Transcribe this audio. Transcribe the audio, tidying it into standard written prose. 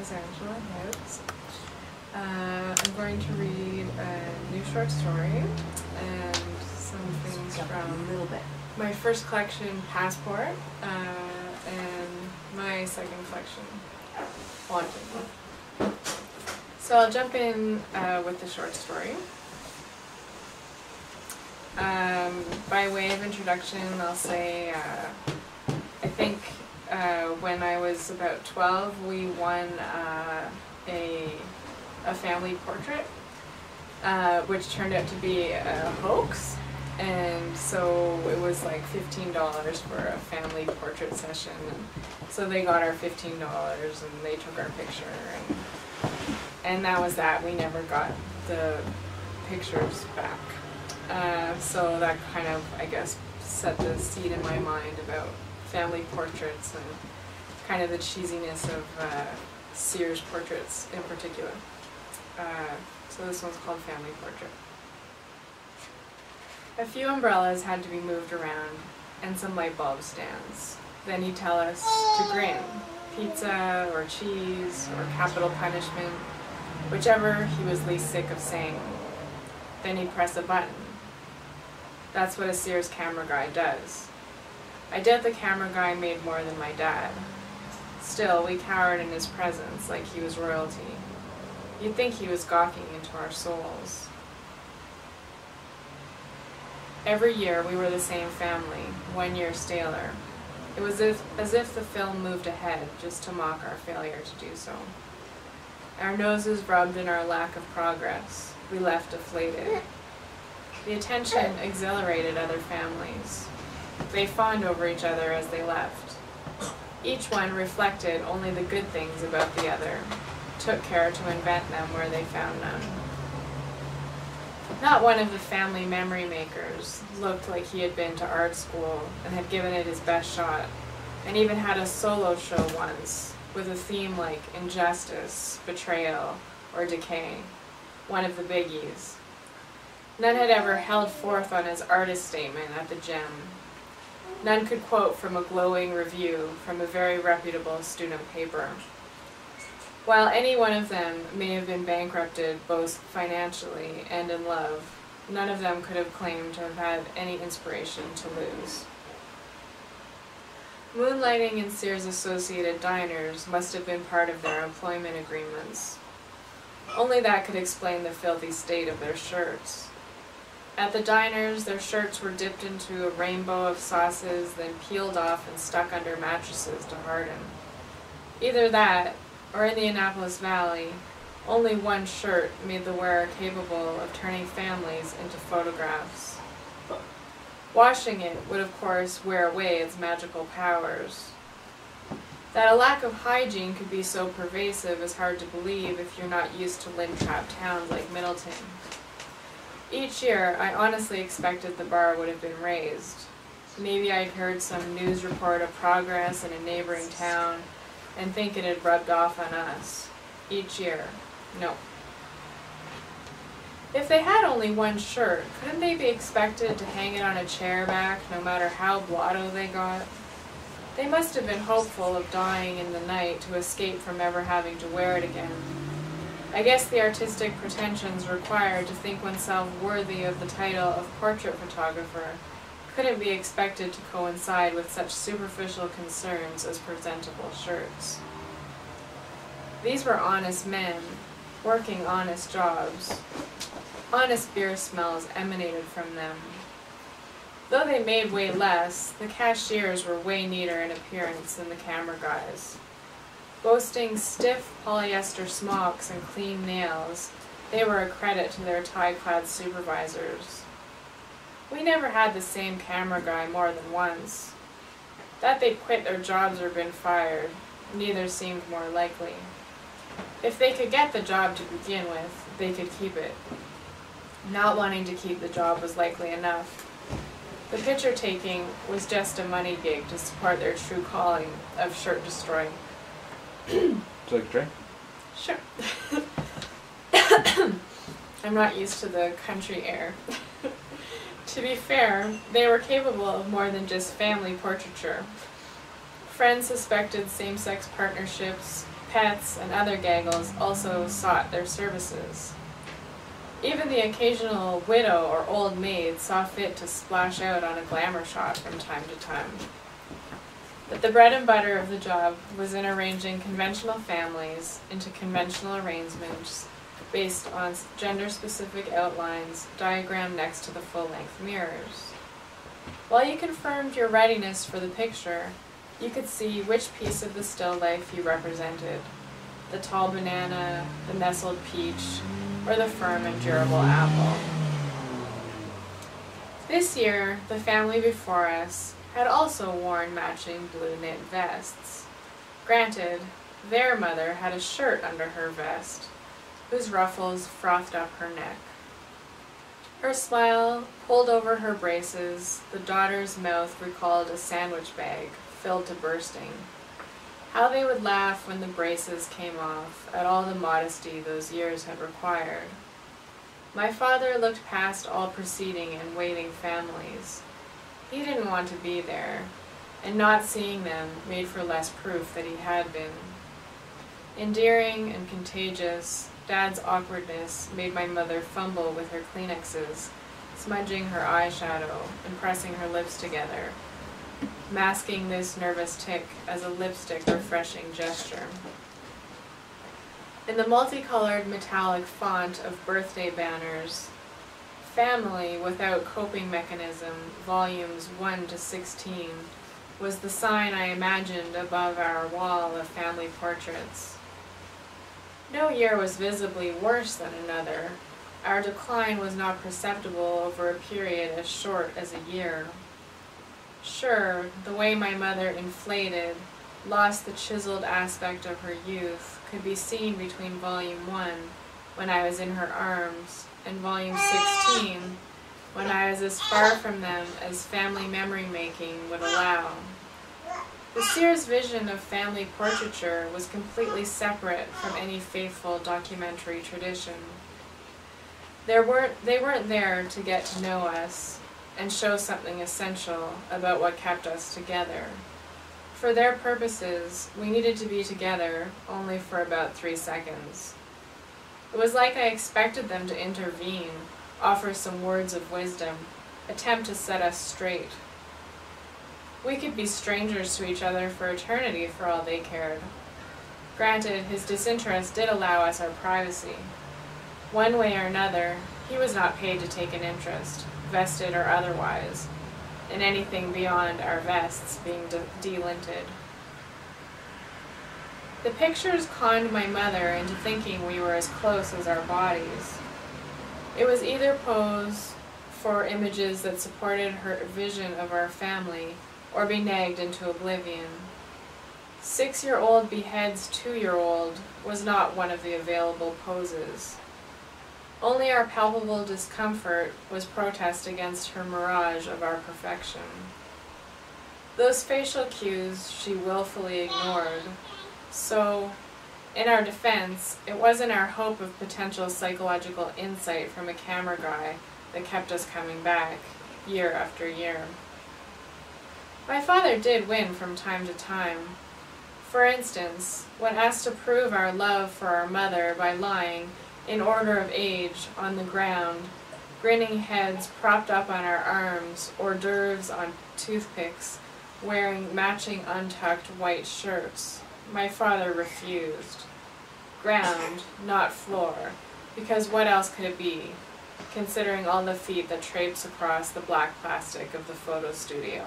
is Angela Hibbs. I'm going to read a new short story and some things from my first collection, Passport, and my second collection, Wanted. So I'll jump in with the short story. By way of introduction, I'll say I think when I was about 12, we won a family portrait, which turned out to be a hoax, and so it was like $15 for a family portrait session, and so they got our $15 and they took our picture, and that was that. We never got the pictures back. So that kind of, I guess, set the seed in my mind about family portraits and kind of the cheesiness of Sears portraits in particular. So this one's called Family Portrait. A few umbrellas had to be moved around and some light bulb stands. Then he'd tell us to grin, pizza or cheese or capital punishment, whichever he was least sick of saying. Then he'd press a button. That's what a Sears camera guy does. I doubt the camera guy made more than my dad. Still, we cowered in his presence like he was royalty. You'd think he was gawking into our souls. Every year we were the same family, 1 year staler. It was as if the film moved ahead just to mock our failure to do so. Our noses rubbed in our lack of progress. We left deflated. The attention exhilarated other families. They fawned over each other as they left. Each one reflected only the good things about the other, took care to invent them where they found none. Not one of the family memory makers looked like he had been to art school and had given it his best shot, and even had a solo show once, with a theme like injustice, betrayal, or decay, one of the biggies. None had ever held forth on his artist statement at the gym. None could quote from a glowing review from a very reputable student paper. While any one of them may have been bankrupted both financially and in love, none of them could have claimed to have had any inspiration to lose. Moonlighting in Sears-associated diners must have been part of their employment agreements. Only that could explain the filthy state of their shirts. At the diners, their shirts were dipped into a rainbow of sauces, then peeled off and stuck under mattresses to harden. Either that, or in the Annapolis Valley, only one shirt made the wearer capable of turning families into photographs. Washing it would, of course, wear away its magical powers. That a lack of hygiene could be so pervasive is hard to believe if you're not used to lint-trapped towns like Middleton. Each year, I honestly expected the bar would have been raised. Maybe I'd heard some news report of progress in a neighboring town and think it had rubbed off on us. Each year, no. If they had only one shirt, couldn't they be expected to hang it on a chair back no matter how blotto they got? They must have been hopeful of dying in the night to escape from ever having to wear it again. I guess the artistic pretensions required to think oneself worthy of the title of portrait photographer couldn't be expected to coincide with such superficial concerns as presentable shirts. These were honest men, working honest jobs. Honest beer smells emanated from them. Though they made way less, the cashiers were way neater in appearance than the camera guys. Boasting stiff polyester smocks and clean nails, they were a credit to their tie-clad supervisors. We never had the same camera guy more than once. That they'd quit their jobs or been fired, neither seemed more likely. If they could get the job to begin with, they could keep it. Not wanting to keep the job was likely enough. The picture taking was just a money gig to support their true calling of shirt destroying. Would you like a drink? Sure. I'm not used to the country air. To be fair, they were capable of more than just family portraiture. Friends suspected same-sex partnerships, pets, and other gaggles also sought their services. Even the occasional widow or old maid saw fit to splash out on a glamour shot from time to time. But the bread and butter of the job was in arranging conventional families into conventional arrangements based on gender-specific outlines diagrammed next to the full-length mirrors. While you confirmed your readiness for the picture, you could see which piece of the still life you represented: the tall banana, the nestled peach, or the firm and durable apple. This year, the family before us had also worn matching blue knit vests. Granted, their mother had a shirt under her vest, whose ruffles frothed up her neck. Her smile pulled over her braces, the daughter's mouth recalled a sandwich bag filled to bursting. How they would laugh when the braces came off at all the modesty those years had required. My father looked past all preceding and waiting families. He didn't want to be there, and not seeing them made for less proof that he had been. Endearing and contagious, Dad's awkwardness made my mother fumble with her Kleenexes, smudging her eyeshadow and pressing her lips together, masking this nervous tic as a lipstick refreshing gesture. In the multicolored metallic font of birthday banners, Family Without Coping Mechanism, volumes 1 to 16, was the sign I imagined above our wall of family portraits. No year was visibly worse than another. Our decline was not perceptible over a period as short as a year. Sure, the way my mother inflated, lost the chiseled aspect of her youth, could be seen between volume 1, when I was in her arms, and volume 16, when I was as far from them as family memory-making would allow. The seer's vision of family portraiture was completely separate from any faithful documentary tradition. They weren't there to get to know us and show something essential about what kept us together. For their purposes, we needed to be together only for about 3 seconds. It was like I expected them to intervene, offer some words of wisdom, attempt to set us straight. We could be strangers to each other for eternity for all they cared. Granted, his disinterest did allow us our privacy. One way or another, he was not paid to take an interest, vested or otherwise, in anything beyond our vests being delinted. The pictures conned my mother into thinking we were as close as our bodies. It was either pose for images that supported her vision of our family, or be nagged into oblivion. 6-year-old beheads 2-year-old was not one of the available poses. Only our palpable discomfort was protest against her mirage of our perfection. Those facial cues she willfully ignored, so, in our defense, it wasn't our hope of potential psychological insight from a camera guy that kept us coming back, year after year. My father did win from time to time. For instance, when asked to prove our love for our mother by lying, in order of age, on the ground, grinning heads propped up on our arms, hors d'oeuvres on toothpicks, wearing matching untucked white shirts, my father refused. Ground, not floor, because what else could it be, considering all the feet that traipse across the black plastic of the photo studio?